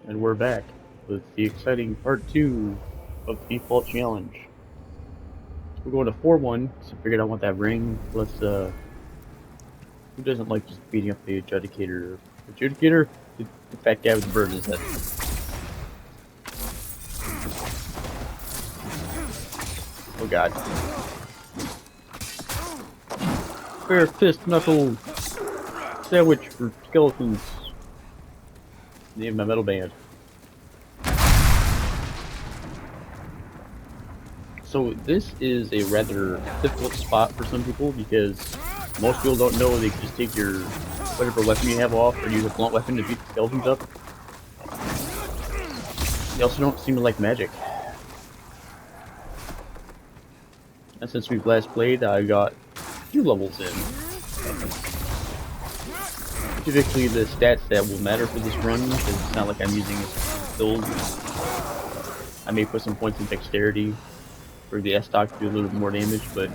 And we're back with the exciting part 2 of the default challenge. We're going to 4-1, so I figured I want that ring. Who doesn't like just beating up the adjudicator? Adjudicator? The fat guy with the bird in his head. Oh god. Bare fist knuckle sandwich for skeletons. Name of my metal band. So this is a rather difficult spot for some people because most people don't know they can just take your whatever weapon you have off or use a blunt weapon to beat the skeletons up. They also don't seem to like magic. And since we've last played, I got a few levels in. Typically the stats that will matter for this run, because it's not like I'm using this build. I may put some points in dexterity for the S-Stock to do a little bit more damage, but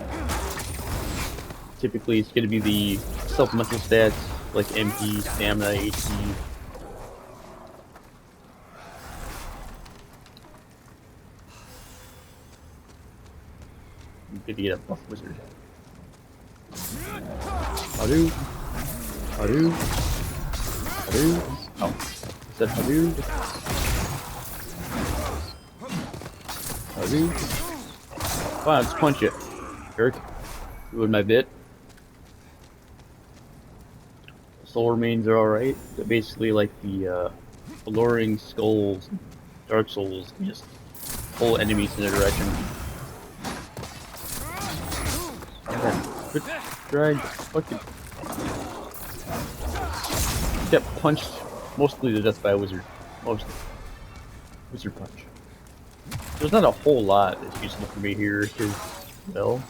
typically it's going to be the supplemental stats like MP, stamina, HP. I'm good to get a buff wizard. Hadoo. Hadoo. Hadoo. Oh, I said Hadoo. Hadoo. Fine, let's punch it. Jerk. Ruined my bit. Soul remains are alright. They're basically like the alluring skulls, Dark Souls, just pull enemies in their direction. Quit drag fucking get punched mostly to death by a wizard. Mostly. Wizard punch. There's not a whole lot that's useful for me here because, well,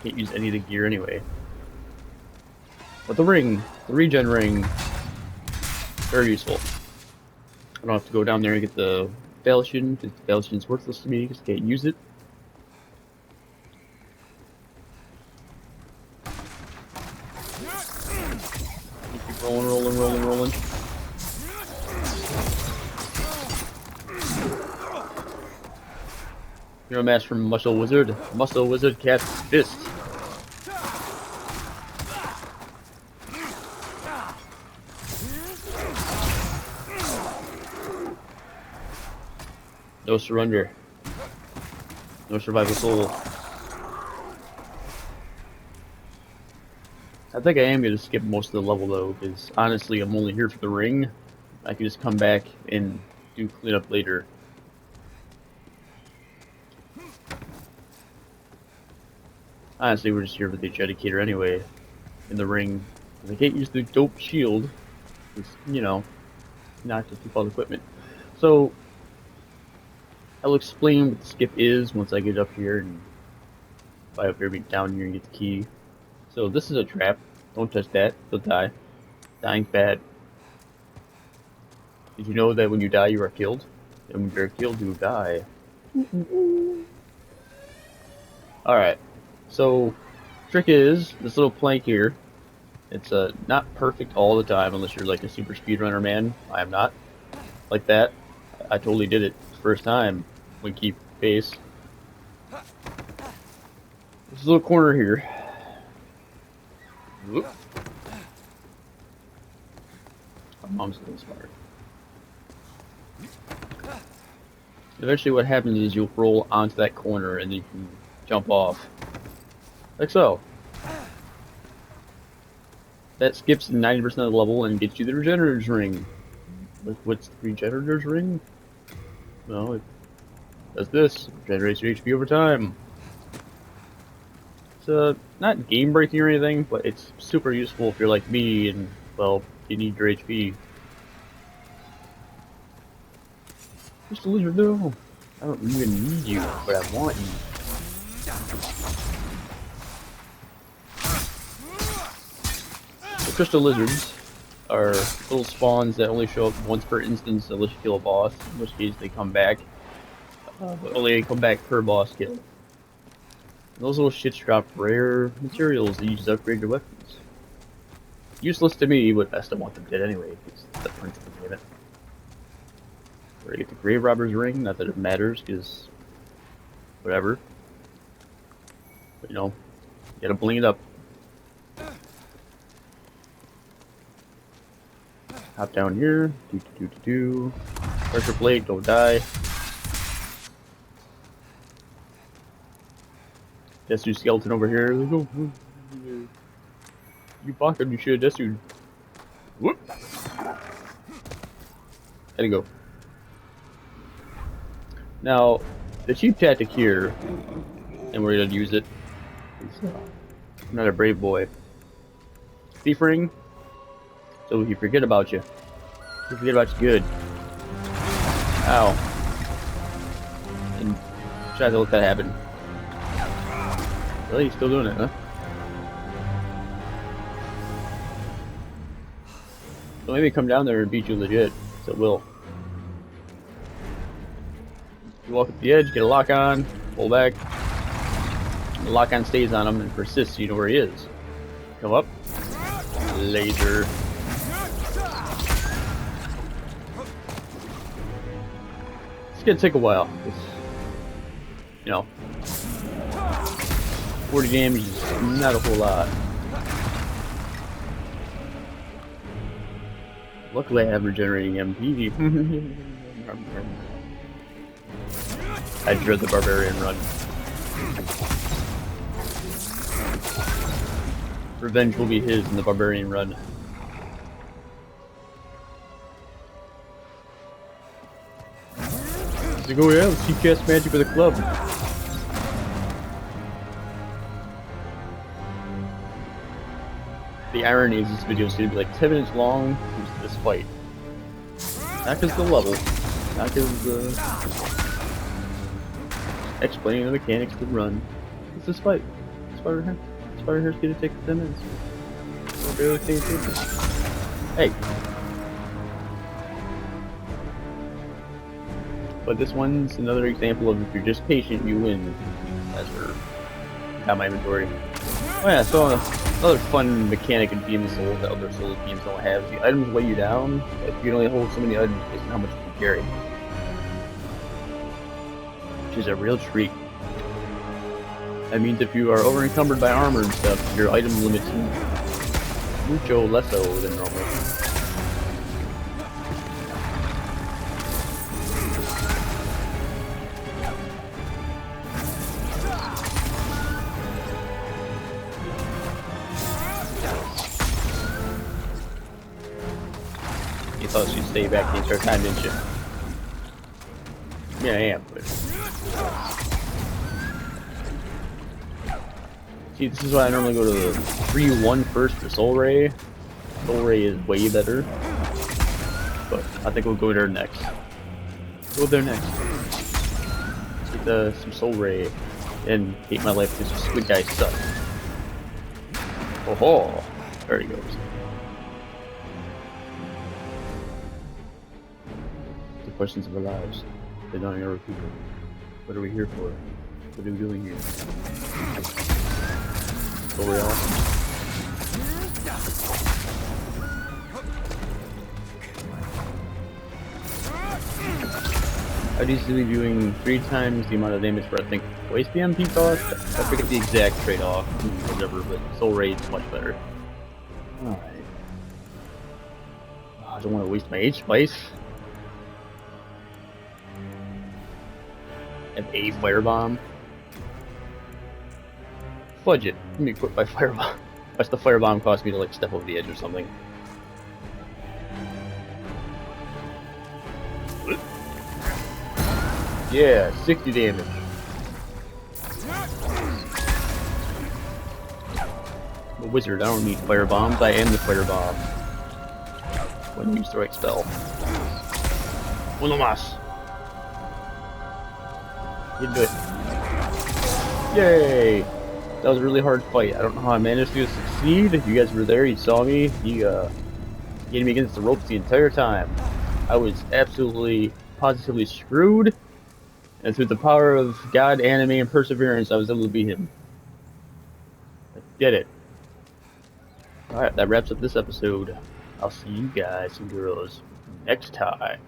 can't use any of the gear anyway. But the ring, the regen ring, very useful. I don't have to go down there and get the falchion, because the falchion's worthless to me because I can't use it. Keep rolling, rolling, rolling, rolling. Hero Mask from Muscle Wizard. Muscle Wizard Cat's Fist. No surrender. No survival soul. I think I am going to skip most of the level though, because honestly I'm only here for the ring. I can just come back and do cleanup later. Honestly, we're just here for the adjudicator anyway. In the ring. I can't use the dope shield. It's, you know, not just default equipment. So, I'll explain what the skip is once I get up here and fly up here, be down here and get the key. So this is a trap. Don't touch that. You'll die. Dying's bad. Did you know that when you die you are killed? And when you're killed you die. Alright. So, trick is, this little plank here, it's not perfect all the time unless you're like a super speedrunner man. I am not. Like that. I totally did it the first time when keep pace. This little corner here. Whoop. My mom's getting smart. Eventually what happens is you'll roll onto that corner and you can jump off. Like so. That skips 90% of the level and gets you the Regenerator's Ring. What's the Regenerator's Ring? Well, it does this. Generates your HP over time. It's not game breaking or anything, but it's super useful if you're like me and, well, you need your HP. Just a lizard though. I don't even need you, but I want you. The crystal lizards are little spawns that only show up once per instance unless you kill a boss, in which case they come back. But only come back per boss kill. Those little shits drop rare materials that you just upgrade your weapons. Useless to me, but I still want them dead anyway, because that's the principle of it. Grave Robber's Ring. Not that it matters, because whatever. But, you know, you gotta bling it up. Hop down here. Pressure plate, don't die. Desu skeleton over here. Like, oh, you blocked him, you should have Desu. Whoop! Had to go. Now, the cheap tactic here, and we're gonna use it, is I'm not a brave boy. Thief ring, so he forget about you. He forget about you good. Ow. And try to let that happen. Really? He's still doing it, huh? So maybe come down there and beat you legit. So it will. You walk up the edge, get a lock on, pull back. The lock on stays on him and persists, so you know where he is. Come up. Laser. It's gonna take a while. It's, you know, 40 damage is not a whole lot. Luckily I have regenerating MP. I dread the barbarian run. Revenge will be his in the barbarian run. He's like, oh yeah, let's see cast magic with a club. The irony is this video is going to be like 10 minutes long because of this fight. Not because of the level, not because explaining the mechanics of the run. It's this fight. Spider-Hair's going to take 10 minutes. I'll barely pay attention. Hey! But this one's another example of if you're just patient, you win. As for got my inventory. Oh yeah, so another fun mechanic in Demon Souls that other Souls games don't have is the items weigh you down. If you can only hold so many items based on how much you can carry. Which is a real treat. That means if you are over encumbered by armor and stuff, your item limit's mucho lesso than normal. You thought she'd stay back the entire time, didn't you? Yeah, I am, but... See, this is why I normally go to the 3-1 first for Soul Ray. Soul Ray is way better. But I think we'll go there next. Go there next. Get some Soul Ray and hate my life because this squid guy sucks. Oh ho! There he goes. The questions of our lives. They're not our people. What are we here for? What are we doing here? So we all. I'd easily be doing 3 times the amount of damage for I think twice the MP cost. I forget the exact trade-off, whatever, but Soul Ray is much better. Alright. Oh, I don't want to waste my H-Spice. Have a firebomb. Fudge it. Let me equip my firebomb. Watch the firebomb cost me to like step over the edge or something. Yeah, 60 damage. I'm a wizard, I don't need firebombs, I am the firebomb. When you use the right spell. Uno mas. You did it. Yay! That was a really hard fight. I don't know how I managed to succeed. If you guys were there, you saw me. He getting me against the ropes the entire time. I was absolutely, positively screwed. And through the power of God, anime, and perseverance, I was able to beat him. I did it. Alright, that wraps up this episode. I'll see you guys and girls next time.